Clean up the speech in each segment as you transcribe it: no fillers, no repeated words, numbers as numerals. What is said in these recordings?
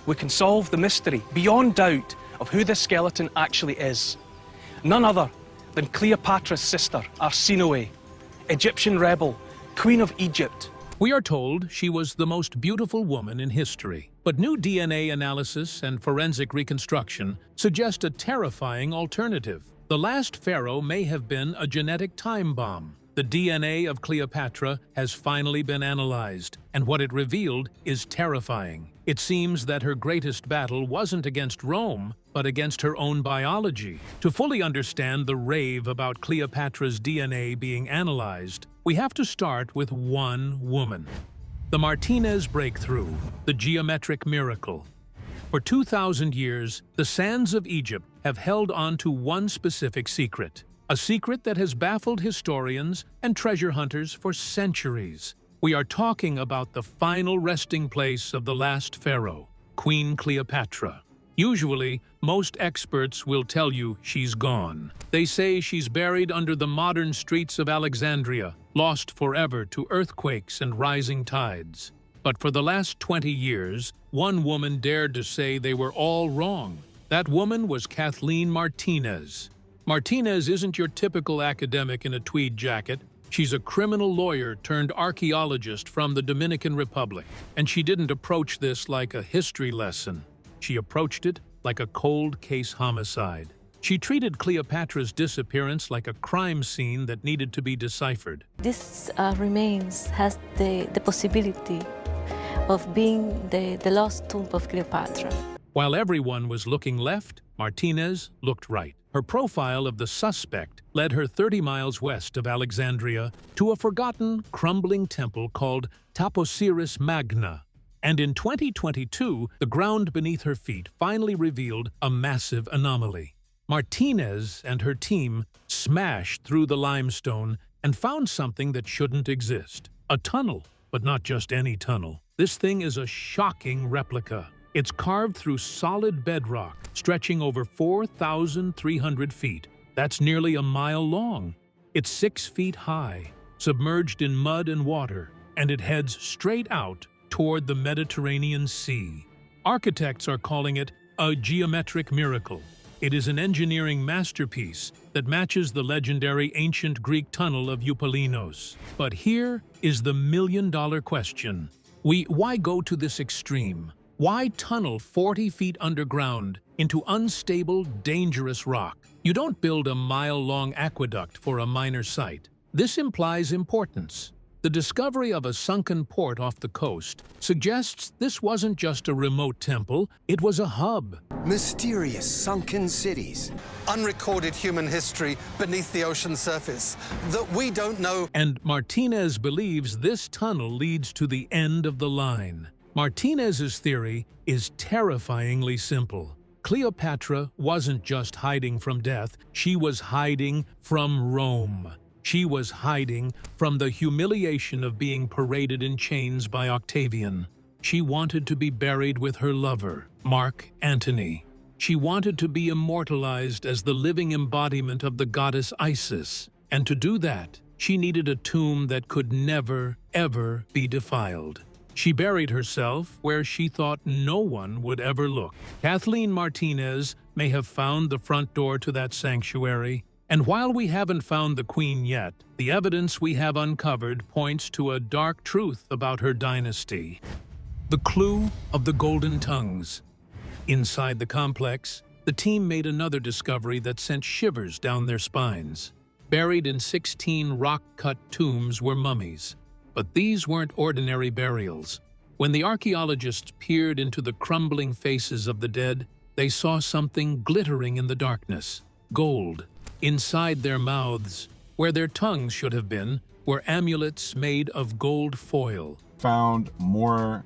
we can solve the mystery beyond doubt of who this skeleton actually is. None other than Cleopatra's sister, Arsinoe, Egyptian rebel, Queen of Egypt. We are told she was the most beautiful woman in history. But new DNA analysis and forensic reconstruction suggest a terrifying alternative. The last pharaoh may have been a genetic time bomb. The DNA of Cleopatra has finally been analyzed, and what it revealed is terrifying. It seems that her greatest battle wasn't against Rome, but against her own biology. To fully understand the rave about Cleopatra's DNA being analyzed, we have to start with one woman. The Martinez breakthrough, the geometric miracle. For 2,000 years, the sands of Egypt have held on to one specific secret, a secret that has baffled historians and treasure hunters for centuries. We are talking about the final resting place of the last pharaoh, Queen Cleopatra. Usually, most experts will tell you she's gone. They say she's buried under the modern streets of Alexandria, lost forever to earthquakes and rising tides. But for the last 20 years, one woman dared to say they were all wrong. That woman was Kathleen Martinez. Martinez isn't your typical academic in a tweed jacket. She's a criminal lawyer turned archaeologist from the Dominican Republic. And she didn't approach this like a history lesson. She approached it like a cold case homicide. She treated Cleopatra's disappearance like a crime scene that needed to be deciphered. This remains has the possibility of being the lost tomb of Cleopatra. While everyone was looking left, Martinez looked right. Her profile of the suspect led her 30 miles west of Alexandria to a forgotten, crumbling temple called Taposiris Magna. And in 2022, the ground beneath her feet finally revealed a massive anomaly. Martinez and her team smashed through the limestone and found something that shouldn't exist. A tunnel, but not just any tunnel. This thing is a shocking replica. It's carved through solid bedrock, stretching over 4,300 feet. That's nearly a mile long. It's 6 feet high, submerged in mud and water, and it heads straight out toward the Mediterranean Sea. Architects are calling it a geometric miracle. It is an engineering masterpiece that matches the legendary ancient Greek tunnel of Eupalinos. But here is the million-dollar question. Why go to this extreme? Why tunnel 40 feet underground into unstable, dangerous rock? You don't build a mile-long aqueduct for a minor site. This implies importance. The discovery of a sunken port off the coast suggests this wasn't just a remote temple, it was a hub. Mysterious sunken cities. Unrecorded human history beneath the ocean surface that we don't know. And Martinez believes this tunnel leads to the end of the line. Martinez's theory is terrifyingly simple. Cleopatra wasn't just hiding from death, she was hiding from Rome. She was hiding from the humiliation of being paraded in chains by Octavian. She wanted to be buried with her lover, Mark Antony. She wanted to be immortalized as the living embodiment of the goddess Isis. And to do that, she needed a tomb that could never, ever be defiled. She buried herself where she thought no one would ever look. Kathleen Martinez may have found the front door to that sanctuary. And while we haven't found the queen yet, the evidence we have uncovered points to a dark truth about her dynasty. The clue of the golden tongues. Inside the complex, the team made another discovery that sent shivers down their spines. Buried in 16 rock-cut tombs were mummies. But these weren't ordinary burials. When the archaeologists peered into the crumbling faces of the dead, they saw something glittering in the darkness. Gold. Inside their mouths, where their tongues should have been, were amulets made of gold foil. Found more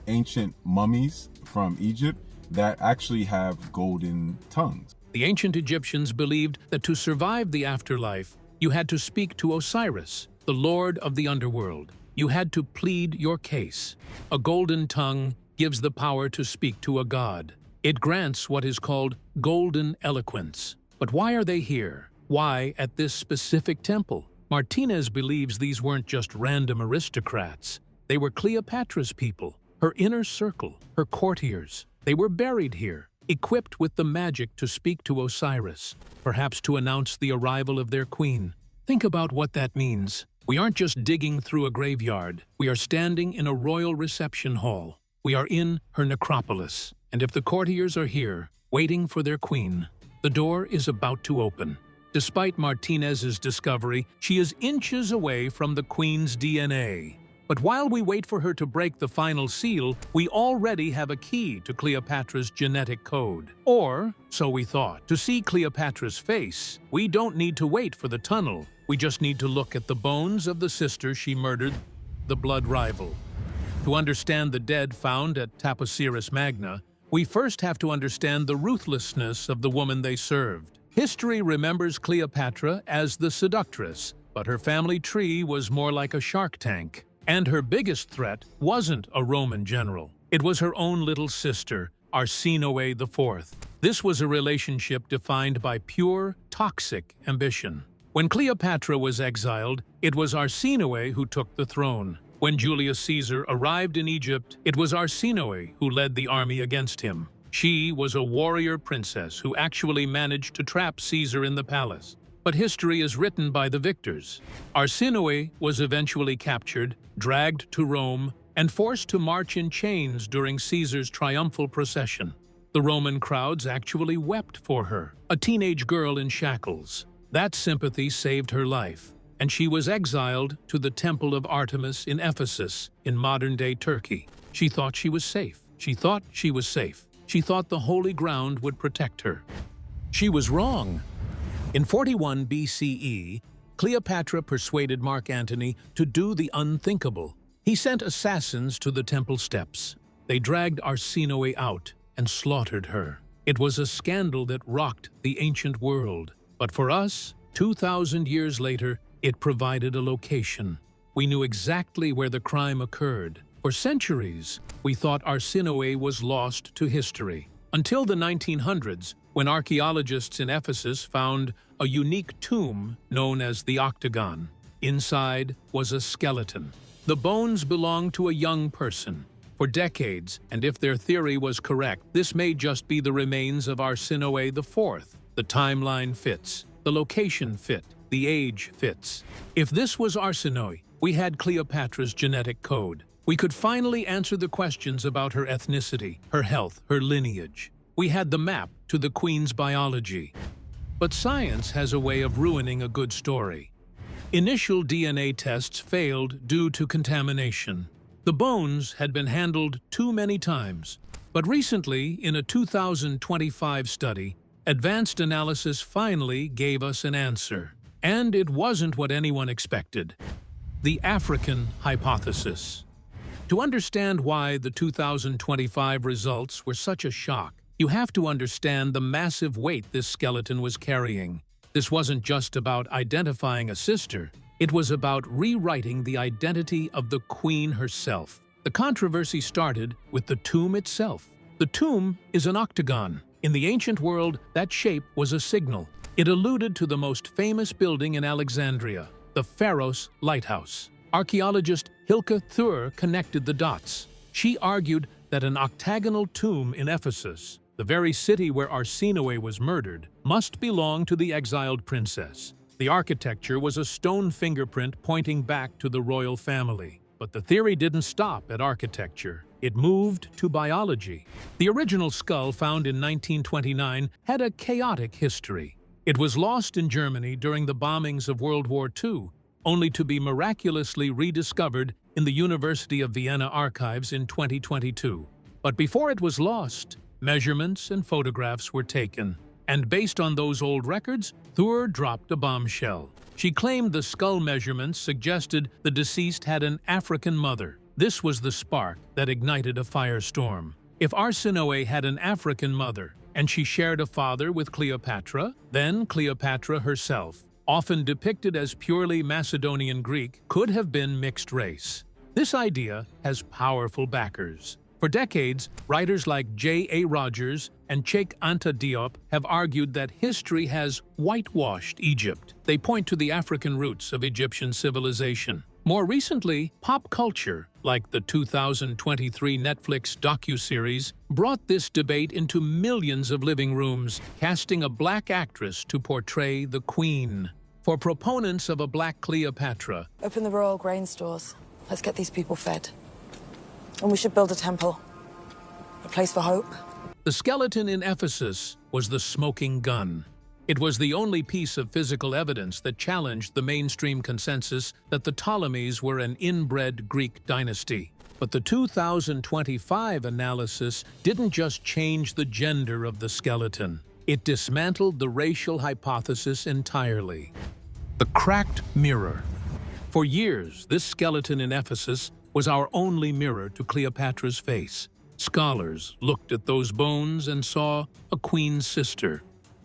ancient mummies from Egypt that actually have golden tongues. The ancient Egyptians believed that to survive the afterlife, you had to speak to Osiris, the lord of the underworld. You had to plead your case. A golden tongue gives the power to speak to a god. It grants what is called golden eloquence. But why are they here? Why at this specific temple? Martinez believes these weren't just random aristocrats. They were Cleopatra's people, her inner circle, her courtiers. They were buried here, equipped with the magic to speak to Osiris, perhaps to announce the arrival of their queen. Think about what that means. We aren't just digging through a graveyard. We are standing in a royal reception hall. We are in her necropolis. And if the courtiers are here, waiting for their queen, the door is about to open. Despite Martinez's discovery, she is inches away from the queen's DNA. But while we wait for her to break the final seal, we already have a key to Cleopatra's genetic code. Or, so we thought. To see Cleopatra's face, we don't need to wait for the tunnel. We just need to look at the bones of the sister she murdered, the blood rival. To understand the dead found at Taposiris Magna, we first have to understand the ruthlessness of the woman they served. History remembers Cleopatra as the seductress, but her family tree was more like a shark tank. And her biggest threat wasn't a Roman general. It was her own little sister, Arsinoe IV. This was a relationship defined by pure, toxic ambition. When Cleopatra was exiled, it was Arsinoe who took the throne. When Julius Caesar arrived in Egypt, it was Arsinoe who led the army against him. She was a warrior princess who actually managed to trap Caesar in the palace. But history is written by the victors. Arsinoe was eventually captured, dragged to Rome, and forced to march in chains during Caesar's triumphal procession. The Roman crowds actually wept for her, a teenage girl in shackles. That sympathy saved her life, and she was exiled to the Temple of Artemis in Ephesus, in modern-day Turkey. She thought she was safe. She thought she was safe. She thought the holy ground would protect her. She was wrong. In 41 BCE, Cleopatra persuaded Mark Antony to do the unthinkable. He sent assassins to the temple steps. They dragged Arsinoe out and slaughtered her. It was a scandal that rocked the ancient world. But for us, 2,000 years later, it provided a location. We knew exactly where the crime occurred. For centuries, we thought Arsinoe was lost to history. Until the 1900s, when archaeologists in Ephesus found a unique tomb known as the Octagon. Inside was a skeleton. The bones belonged to a young person. For decades, and if their theory was correct, this may just be the remains of Arsinoe IV. The timeline fits, the location fit, the age fits. If this was Arsinoe, we had Cleopatra's genetic code. We could finally answer the questions about her ethnicity, her health, her lineage. We had the map to the queen's biology. But science has a way of ruining a good story. Initial DNA tests failed due to contamination. The bones had been handled too many times. But recently, in a 2025 study, advanced analysis finally gave us an answer. And it wasn't what anyone expected. The African hypothesis. To understand why the 2025 results were such a shock, you have to understand the massive weight this skeleton was carrying. This wasn't just about identifying a sister. It was about rewriting the identity of the queen herself. The controversy started with the tomb itself. The tomb is an octagon. In the ancient world, that shape was a signal. It alluded to the most famous building in Alexandria, the Pharaoh's lighthouse. Archaeologist Hilke Thur connected the dots. She argued that an octagonal tomb in Ephesus, the very city where Arsinoe was murdered, must belong to the exiled princess. The architecture was a stone fingerprint pointing back to the royal family. But the theory didn't stop at architecture. It moved to biology. The original skull found in 1929 had a chaotic history. It was lost in Germany during the bombings of World War II, only to be miraculously rediscovered in the University of Vienna archives in 2022. But before it was lost, measurements and photographs were taken. And based on those old records, Thur dropped a bombshell. She claimed the skull measurements suggested the deceased had an African mother. This was the spark that ignited a firestorm. If Arsinoe had an African mother, and she shared a father with Cleopatra, then Cleopatra herself, often depicted as purely Macedonian Greek, could have been mixed race. This idea has powerful backers. For decades, writers like J.A. Rogers and Cheikh Anta Diop have argued that history has whitewashed Egypt. They point to the African roots of Egyptian civilization. More recently, pop culture, like the 2023 Netflix docuseries, brought this debate into millions of living rooms, casting a black actress to portray the Queen. For proponents of a black Cleopatra, open the royal grain stores. Let's get these people fed. And we should build a temple. A place for hope. the skeleton in Ephesus was the smoking gun. It was the only piece of physical evidence that challenged the mainstream consensus that the Ptolemies were an inbred Greek dynasty. But the 2025 analysis didn't just change the gender of the skeleton. It dismantled the racial hypothesis entirely. The cracked mirror. For years, this skeleton in Ephesus was our only mirror to Cleopatra's face. Scholars looked at those bones and saw a queen's sister.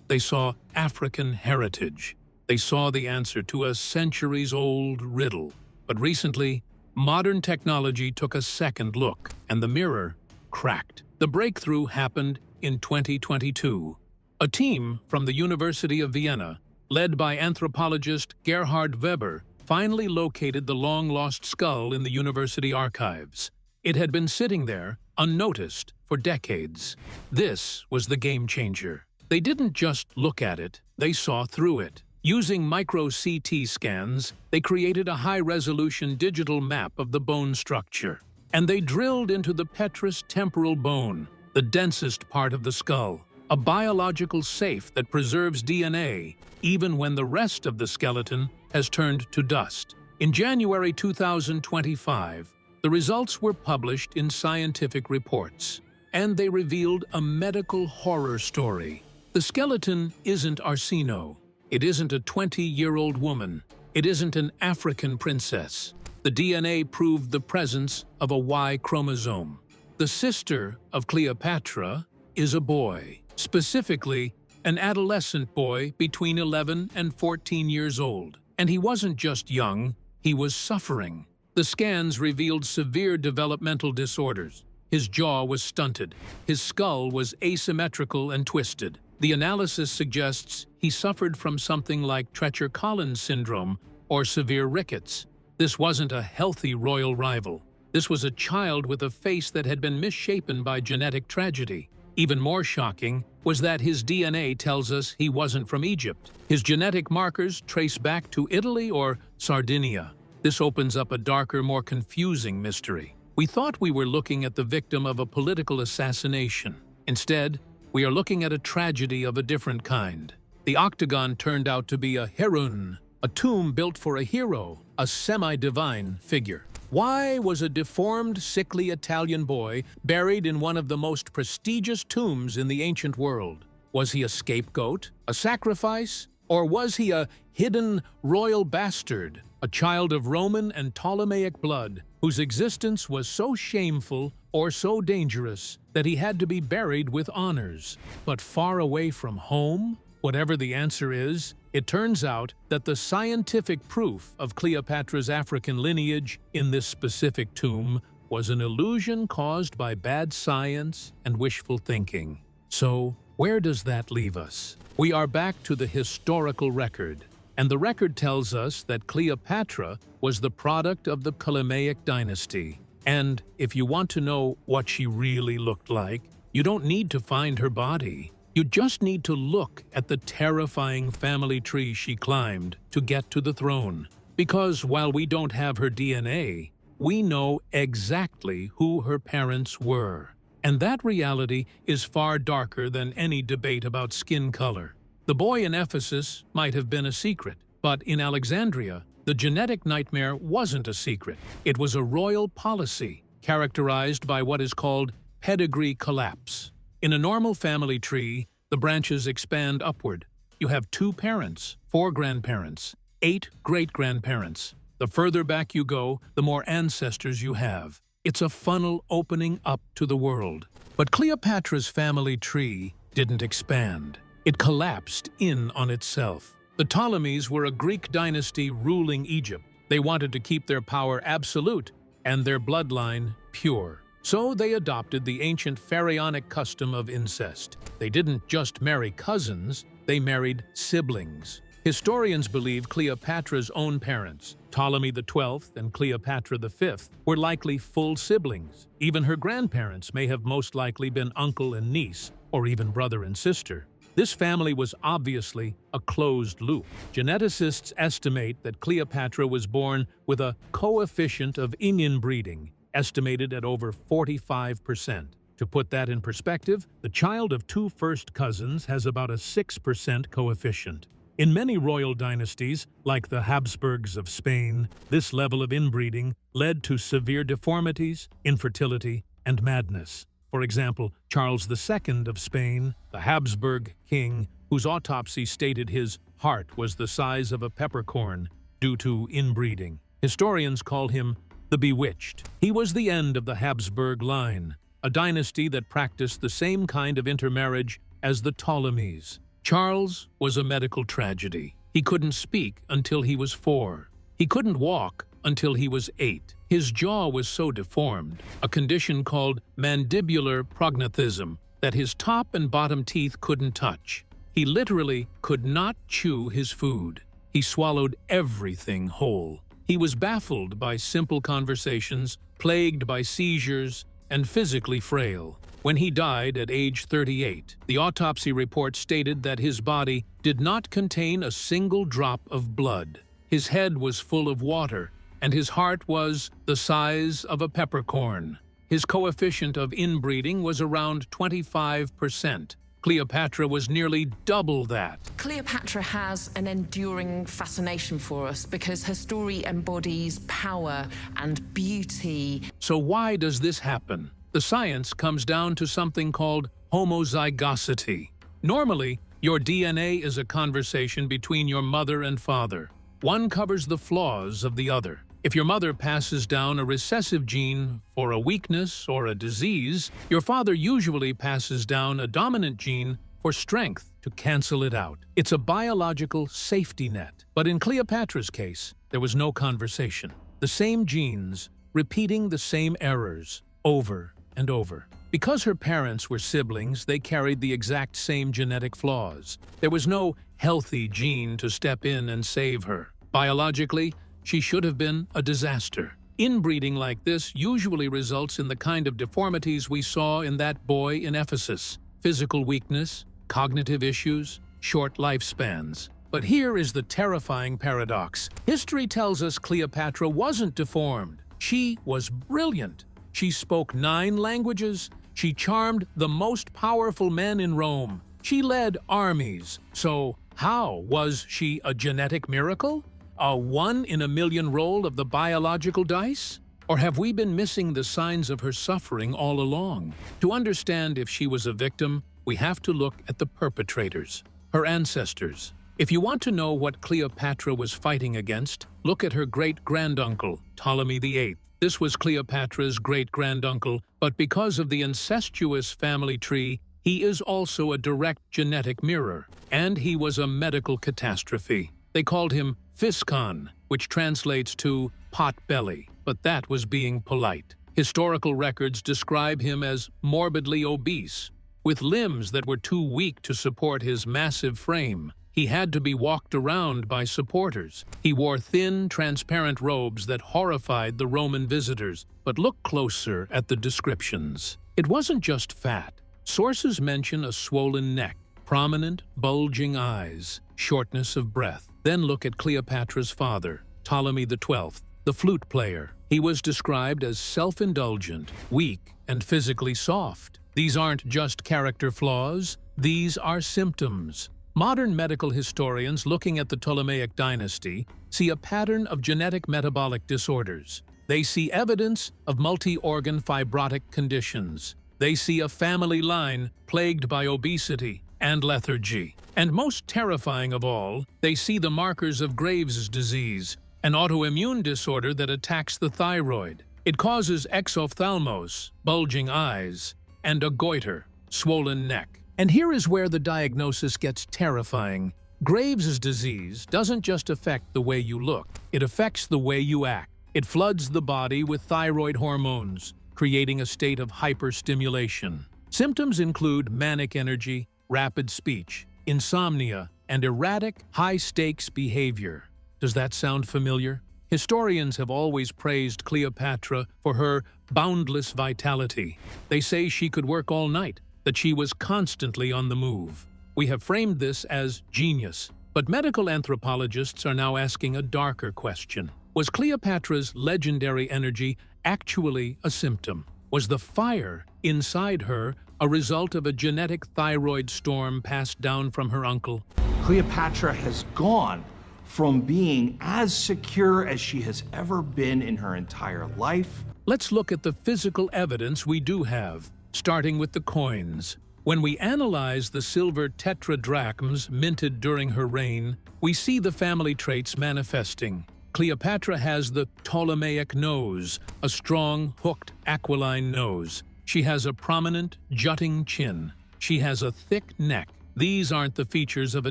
They saw African heritage. They saw the answer to a centuries-old riddle. But recently, modern technology took a second look, and the mirror cracked. The breakthrough happened in 2022. A team from the University of Vienna, led by anthropologist Gerhard Weber, finally located the long-lost skull in the university archives. It had been sitting there, unnoticed, for decades. This was the game changer. They didn't just look at it, they saw through it. Using micro-CT scans, they created a high-resolution digital map of the bone structure. And they drilled into the petrous temporal bone, the densest part of the skull, a biological safe that preserves DNA, even when the rest of the skeleton has turned to dust. In January 2025, the results were published in scientific reports, and they revealed a medical horror story. The skeleton isn't Arsino. It isn't a 20-year-old woman. It isn't an African princess. The DNA proved the presence of a Y chromosome. The sister of Cleopatra is a boy, specifically an adolescent boy between 11 and 14 years old. And he wasn't just young, he was suffering. The scans revealed severe developmental disorders. His jaw was stunted. His skull was asymmetrical and twisted. The analysis suggests he suffered from something like Treacher-Collins syndrome or severe rickets. This wasn't a healthy royal rival. This was a child with a face that had been misshapen by genetic tragedy. Even more shocking was that his DNA tells us he wasn't from Egypt. His genetic markers trace back to Italy or Sardinia. This opens up a darker, more confusing mystery. We thought we were looking at the victim of a political assassination. Instead, we are looking at a tragedy of a different kind. The octagon turned out to be a heroon, a tomb built for a hero, a semi-divine figure. Why was a deformed, sickly Italian boy buried in one of the most prestigious tombs in the ancient world? Was he a scapegoat, a sacrifice, or was he a hidden royal bastard, a child of Roman and Ptolemaic blood, whose existence was so shameful or so dangerous that he had to be buried with honors? But far away from home? Whatever the answer is, it turns out that the scientific proof of Cleopatra's African lineage in this specific tomb was an illusion caused by bad science and wishful thinking. So, where does that leave us? We are back to the historical record, and the record tells us that Cleopatra was the product of the Ptolemaic dynasty. And if you want to know what she really looked like, you don't need to find her body. You just need to look at the terrifying family tree she climbed to get to the throne. Because while we don't have her DNA, we know exactly who her parents were. And that reality is far darker than any debate about skin color. The boy in Ephesus might have been a secret, but in Alexandria, the genetic nightmare wasn't a secret. It was a royal policy, characterized by what is called pedigree collapse. In a normal family tree, the branches expand upward. You have 2 parents, 4 grandparents, 8 great-grandparents. The further back you go, the more ancestors you have. It's a funnel opening up to the world. But Cleopatra's family tree didn't expand. It collapsed in on itself. The Ptolemies were a Greek dynasty ruling Egypt. They wanted to keep their power absolute and their bloodline pure. So they adopted the ancient pharaonic custom of incest. They didn't just marry cousins, they married siblings. Historians believe Cleopatra's own parents, Ptolemy XII and Cleopatra V were likely full siblings. Even her grandparents may have most likely been uncle and niece, or even brother and sister. This family was obviously a closed loop. Geneticists estimate that Cleopatra was born with a coefficient of inbreeding estimated at over 45%. To put that in perspective, the child of two first cousins has about a 6% coefficient. In many royal dynasties, like the Habsburgs of Spain, this level of inbreeding led to severe deformities, infertility, and madness. For example, Charles II of Spain, the Habsburg king, whose autopsy stated his heart was the size of a peppercorn due to inbreeding. Historians call him the Bewitched. He was the end of the Habsburg line, a dynasty that practiced the same kind of intermarriage as the Ptolemies. Charles was a medical tragedy. He couldn't speak until he was 4. He couldn't walk until he was 8. His jaw was so deformed, a condition called mandibular prognathism, that his top and bottom teeth couldn't touch. He literally could not chew his food. He swallowed everything whole. He was baffled by simple conversations, plagued by seizures, and physically frail. When he died at age 38, the autopsy report stated that his body did not contain a single drop of blood. His head was full of water, and his heart was the size of a peppercorn. His coefficient of inbreeding was around 25%. Cleopatra was nearly double that. Cleopatra has an enduring fascination for us because her story embodies power and beauty. So why does this happen? The science comes down to something called homozygosity. Normally, your DNA is a conversation between your mother and father. One covers the flaws of the other. If your mother passes down a recessive gene for a weakness or a disease, your father usually passes down a dominant gene for strength to cancel it out. It's a biological safety net. But in Cleopatra's case, there was no conversation. The same genes, repeating the same errors over and over. Because her parents were siblings, they carried the exact same genetic flaws. There was no healthy gene to step in and save her. Biologically, she should have been a disaster. Inbreeding like this usually results in the kind of deformities we saw in that boy in Ephesus: physical weakness, cognitive issues, short lifespans. But here is the terrifying paradox. History tells us Cleopatra wasn't deformed. She was brilliant. She spoke 9 languages. She charmed the most powerful men in Rome. She led armies. So how was she a genetic miracle? A 1 in a million roll of the biological dice? Or have we been missing the signs of her suffering all along? To understand if she was a victim, we have to look at the perpetrators, her ancestors. If you want to know what Cleopatra was fighting against, look at her great-granduncle, Ptolemy VIII. This was Cleopatra's great-granduncle, but because of the incestuous family tree, he is also a direct genetic mirror, and he was a medical catastrophe. They called him Physcon, which translates to pot belly, but that was being polite. Historical records describe him as morbidly obese, with limbs that were too weak to support his massive frame. He had to be walked around by supporters. He wore thin, transparent robes that horrified the Roman visitors. But look closer at the descriptions. It wasn't just fat. Sources mention a swollen neck, prominent, bulging eyes, shortness of breath. Then look at Cleopatra's father, Ptolemy XII, the flute player. He was described as self-indulgent, weak, and physically soft. These aren't just character flaws, these are symptoms. Modern medical historians looking at the Ptolemaic dynasty see a pattern of genetic metabolic disorders. They see evidence of multi-organ fibrotic conditions. They see a family line plagued by obesity and lethargy. And most terrifying of all, they see the markers of Graves' disease, an autoimmune disorder that attacks the thyroid. It causes exophthalmos, bulging eyes, and a goiter, swollen neck. And here is where the diagnosis gets terrifying. Graves' disease doesn't just affect the way you look, it affects the way you act. It floods the body with thyroid hormones, creating a state of hyperstimulation. Symptoms include manic energy, rapid speech, insomnia, and erratic, high-stakes behavior. Does that sound familiar? Historians have always praised Cleopatra for her boundless vitality. They say she could work all night, that she was constantly on the move. We have framed this as genius, but medical anthropologists are now asking a darker question. Was Cleopatra's legendary energy actually a symptom? Was the fire inside her a result of a genetic thyroid storm passed down from her uncle? Cleopatra has gone from being as secure as she has ever been in her entire life. Let's look at the physical evidence we do have, starting with the coins. When we analyze the silver tetradrachms minted during her reign, we see the family traits manifesting. Cleopatra has the Ptolemaic nose, a strong, hooked, aquiline nose. She has a prominent, jutting chin. She has a thick neck. These aren't the features of a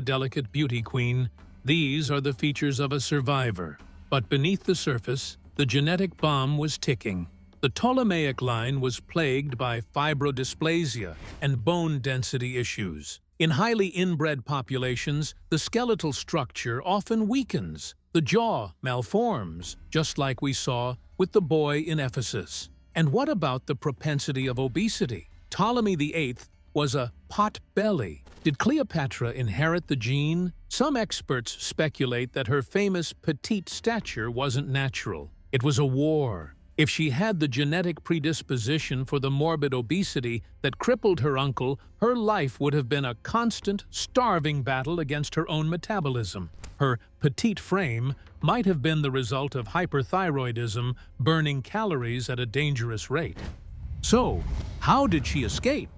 delicate beauty queen. These are the features of a survivor. But beneath the surface, the genetic bomb was ticking. The Ptolemaic line was plagued by fibrodysplasia and bone density issues. In highly inbred populations, the skeletal structure often weakens. The jaw malforms, just like we saw with the boy in Ephesus. And what about the propensity of obesity? Ptolemy VIII was a pot belly. Did Cleopatra inherit the gene? Some experts speculate that her famous petite stature wasn't natural. It was a war. If she had the genetic predisposition for the morbid obesity that crippled her uncle, her life would have been a constant, starving battle against her own metabolism. Her petite frame might have been the result of hyperthyroidism, burning calories at a dangerous rate. So, how did she escape?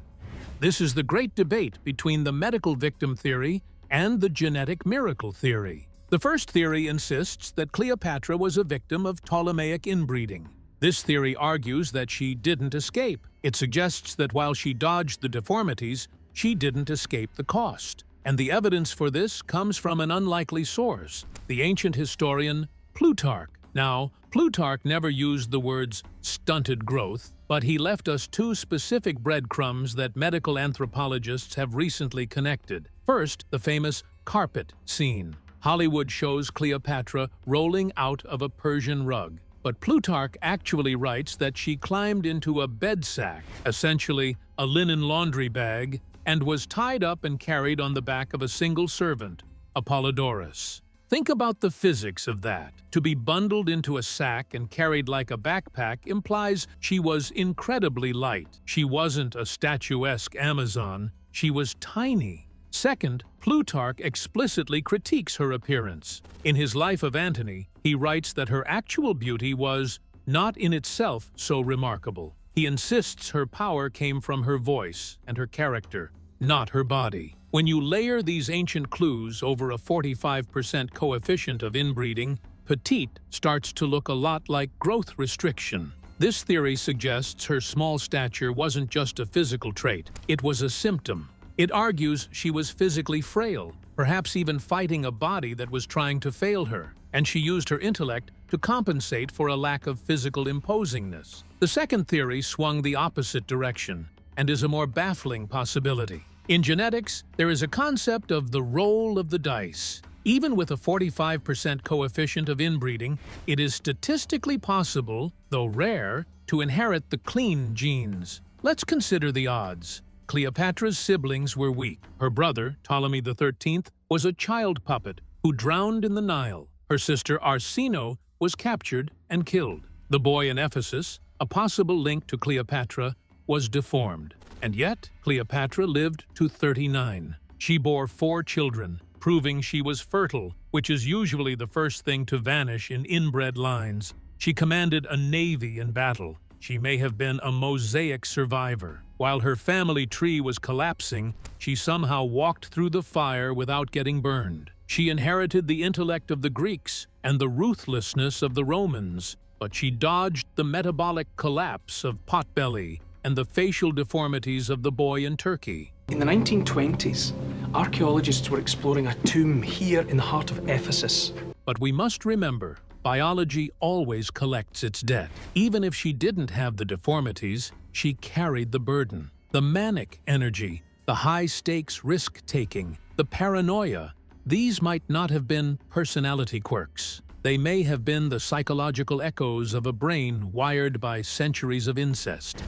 This is the great debate between the medical victim theory and the genetic miracle theory. The first theory insists that Cleopatra was a victim of Ptolemaic inbreeding. This theory argues that she didn't escape. It suggests that while she dodged the deformities, she didn't escape the cost. And the evidence for this comes from an unlikely source, the ancient historian Plutarch. Now, Plutarch never used the words stunted growth, but he left us two specific breadcrumbs that medical anthropologists have recently connected. First, the famous carpet scene. Hollywood shows Cleopatra rolling out of a Persian rug. But Plutarch actually writes that she climbed into a bed sack, essentially a linen laundry bag, and was tied up and carried on the back of a single servant, Apollodorus. Think about the physics of that. To be bundled into a sack and carried like a backpack implies she was incredibly light. She wasn't a statuesque Amazon, she was tiny. Second, Plutarch explicitly critiques her appearance. In his Life of Antony, he writes that her actual beauty was not in itself so remarkable. He insists her power came from her voice and her character, not her body. When you layer these ancient clues over a 45% coefficient of inbreeding, petite starts to look a lot like growth restriction. This theory suggests her small stature wasn't just a physical trait, it was a symptom. It argues she was physically frail, perhaps even fighting a body that was trying to fail her, and she used her intellect to compensate for a lack of physical imposingness. The second theory swung the opposite direction and is a more baffling possibility. In genetics, there is a concept of the roll of the dice. Even with a 45% coefficient of inbreeding, it is statistically possible, though rare, to inherit the clean genes. Let's consider the odds. Cleopatra's siblings were weak. Her brother, Ptolemy XIII, was a child puppet who drowned in the Nile. Her sister Arsinoe was captured and killed. The boy in Ephesus, a possible link to Cleopatra, was deformed. And yet, Cleopatra lived to 39. She bore 4 children, proving she was fertile, which is usually the first thing to vanish in inbred lines. She commanded a navy in battle. She may have been a mosaic survivor. While her family tree was collapsing, she somehow walked through the fire without getting burned. She inherited the intellect of the Greeks and the ruthlessness of the Romans, but she dodged the metabolic collapse of Potbelly and the facial deformities of the boy in Turkey. In the 1920s, archaeologists were exploring a tomb here in the heart of Ephesus. But we must remember, biology always collects its debt. Even if she didn't have the deformities, she carried the burden. The manic energy, the high-stakes risk-taking, the paranoia, these might not have been personality quirks. They may have been the psychological echoes of a brain wired by centuries of incest.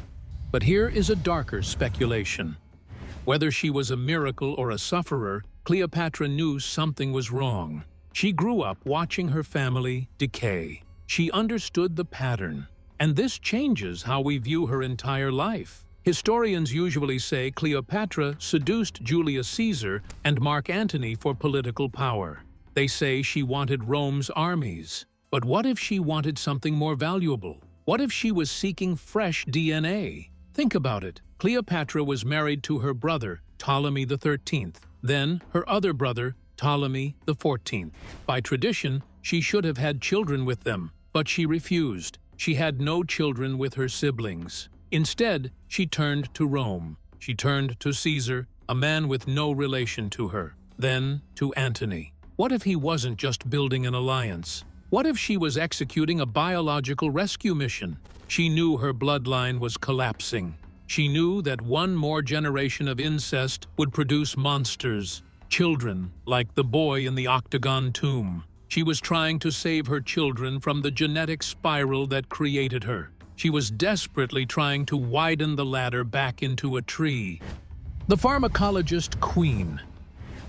But here is a darker speculation. Whether she was a miracle or a sufferer, Cleopatra knew something was wrong. She grew up watching her family decay. She understood the pattern, and this changes how we view her entire life. Historians usually say Cleopatra seduced Julius Caesar and Mark Antony for political power. They say she wanted Rome's armies. But what if she wanted something more valuable? What if she was seeking fresh DNA? Think about it. Cleopatra was married to her brother, Ptolemy XIII, then her other brother, Ptolemy XIV. By tradition, she should have had children with them, but she refused. She had no children with her siblings. Instead, she turned to Rome. She turned to Caesar, a man with no relation to her. Then to Antony. What if he wasn't just building an alliance? What if she was executing a biological rescue mission? She knew her bloodline was collapsing. She knew that one more generation of incest would produce monsters, children like the boy in the octagon tomb. She was trying to save her children from the genetic spiral that created her. She was desperately trying to widen the ladder back into a tree. The pharmacologist queen.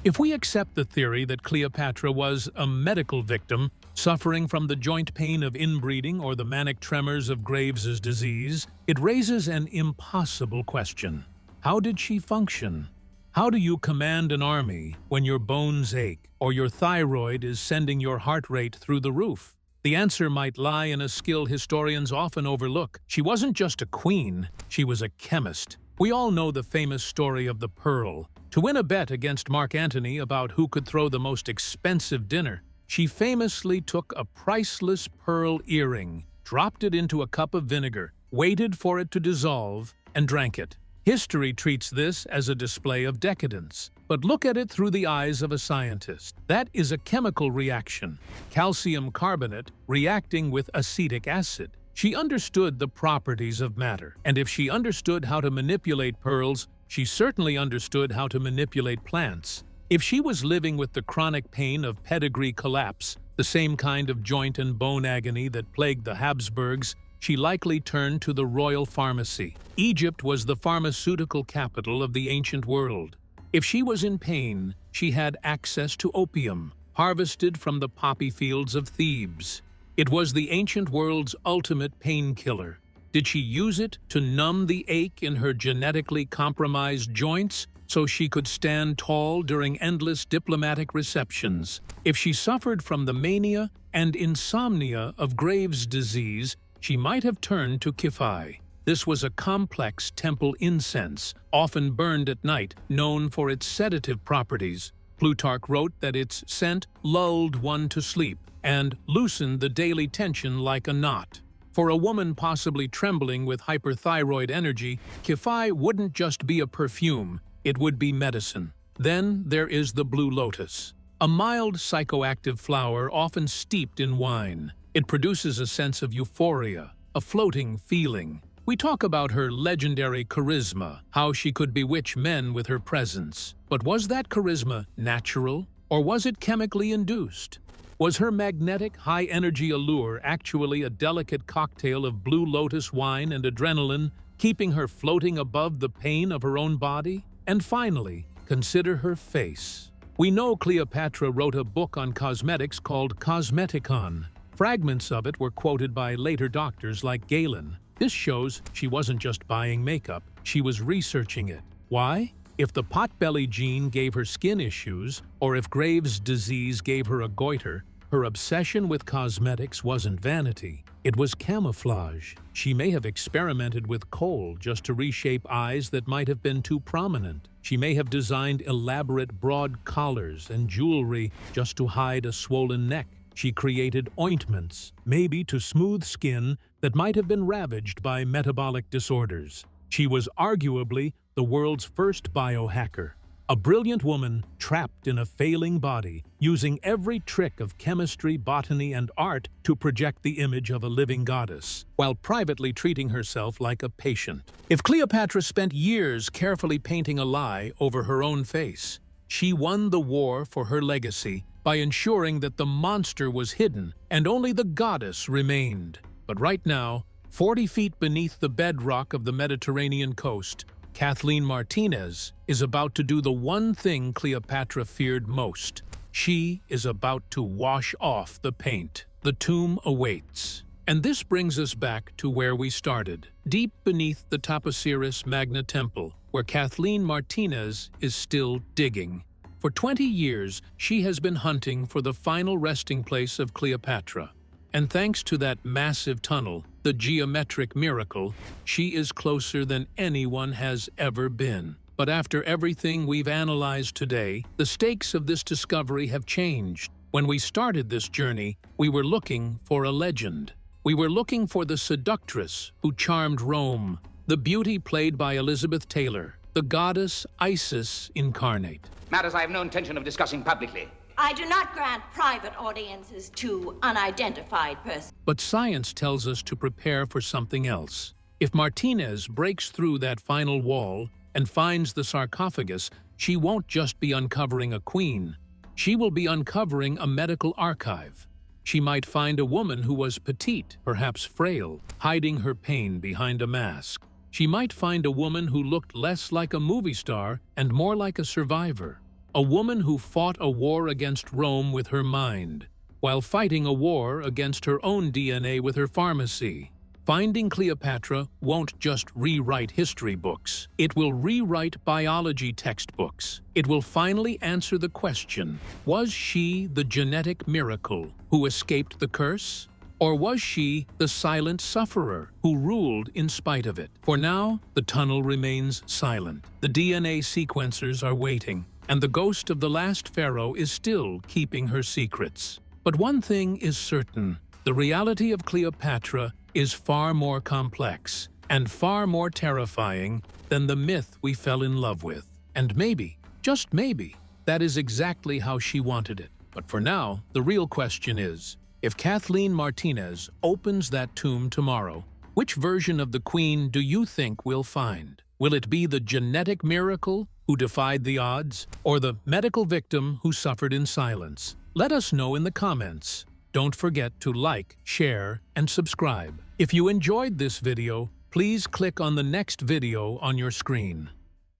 If we accept the theory that Cleopatra was a medical victim, suffering from the joint pain of inbreeding or the manic tremors of Graves' disease, it raises an impossible question. How did she function? How do you command an army when your bones ache or your thyroid is sending your heart rate through the roof? The answer might lie in a skill historians often overlook. She wasn't just a queen, she was a chemist. We all know the famous story of the pearl. To win a bet against Mark Antony about who could throw the most expensive dinner, she famously took a priceless pearl earring, dropped it into a cup of vinegar, waited for it to dissolve, and drank it. History treats this as a display of decadence, but look at it through the eyes of a scientist. That is a chemical reaction, calcium carbonate reacting with acetic acid. She understood the properties of matter, and if she understood how to manipulate pearls, she certainly understood how to manipulate plants. If she was living with the chronic pain of pedigree collapse, the same kind of joint and bone agony that plagued the Habsburgs, she likely turned to the royal pharmacy. Egypt was the pharmaceutical capital of the ancient world. If she was in pain, she had access to opium, harvested from the poppy fields of Thebes. It was the ancient world's ultimate painkiller. Did she use it to numb the ache in her genetically compromised joints so she could stand tall during endless diplomatic receptions? If she suffered from the mania and insomnia of Graves' disease, she might have turned to Kiphi. This was a complex temple incense, often burned at night, known for its sedative properties. Plutarch wrote that its scent lulled one to sleep and loosened the daily tension like a knot. For a woman possibly trembling with hyperthyroid energy, Kiphi wouldn't just be a perfume, it would be medicine. Then there is the blue lotus, a mild psychoactive flower often steeped in wine. It produces a sense of euphoria, a floating feeling. We talk about her legendary charisma, how she could bewitch men with her presence. But was that charisma natural, or was it chemically induced? Was her magnetic, high-energy allure actually a delicate cocktail of blue lotus wine and adrenaline, keeping her floating above the pain of her own body? And finally, consider her face. We know Cleopatra wrote a book on cosmetics called Cosmeticon. Fragments of it were quoted by later doctors like Galen. This shows she wasn't just buying makeup, she was researching it. Why? If the potbelly gene gave her skin issues, or if Graves' disease gave her a goiter, her obsession with cosmetics wasn't vanity. It was camouflage. She may have experimented with kohl just to reshape eyes that might have been too prominent. She may have designed elaborate broad collars and jewelry just to hide a swollen neck. She created ointments, maybe to smooth skin that might have been ravaged by metabolic disorders. She was arguably the world's first biohacker, a brilliant woman trapped in a failing body, using every trick of chemistry, botany, and art to project the image of a living goddess, while privately treating herself like a patient. If Cleopatra spent years carefully painting a lie over her own face, she won the war for her legacy by ensuring that the monster was hidden and only the goddess remained. But right now, 40 feet beneath the bedrock of the Mediterranean coast, Kathleen Martinez is about to do the one thing Cleopatra feared most. She is about to wash off the paint. The tomb awaits. And this brings us back to where we started, deep beneath the Taposiris Magna Temple, where Kathleen Martinez is still digging. For 20 years, she has been hunting for the final resting place of Cleopatra. And thanks to that massive tunnel, the geometric miracle, she is closer than anyone has ever been. But after everything we've analyzed today, the stakes of this discovery have changed. When we started this journey, we were looking for a legend. We were looking for the seductress who charmed Rome, the beauty played by Elizabeth Taylor, the goddess Isis incarnate. Matters I have no intention of discussing publicly. I do not grant private audiences to unidentified persons. But science tells us to prepare for something else. If Martinez breaks through that final wall and finds the sarcophagus, she won't just be uncovering a queen. She will be uncovering a medical archive. She might find a woman who was petite, perhaps frail, hiding her pain behind a mask. She might find a woman who looked less like a movie star and more like a survivor. A woman who fought a war against Rome with her mind, while fighting a war against her own DNA with her pharmacy. Finding Cleopatra won't just rewrite history books. It will rewrite biology textbooks. It will finally answer the question, was she the genetic miracle who escaped the curse? Or was she the silent sufferer who ruled in spite of it? For now, the tunnel remains silent. The DNA sequencers are waiting, and the ghost of the last pharaoh is still keeping her secrets. But one thing is certain, the reality of Cleopatra is far more complex and far more terrifying than the myth we fell in love with. And maybe, just maybe, that is exactly how she wanted it. But for now, the real question is, if Kathleen Martinez opens that tomb tomorrow, which version of the queen do you think we'll find? Will it be the genetic miracle who defied the odds, or the medical victim who suffered in silence? Let us know in the comments. Don't forget to like, share, and subscribe. If you enjoyed this video, please click on the next video on your screen.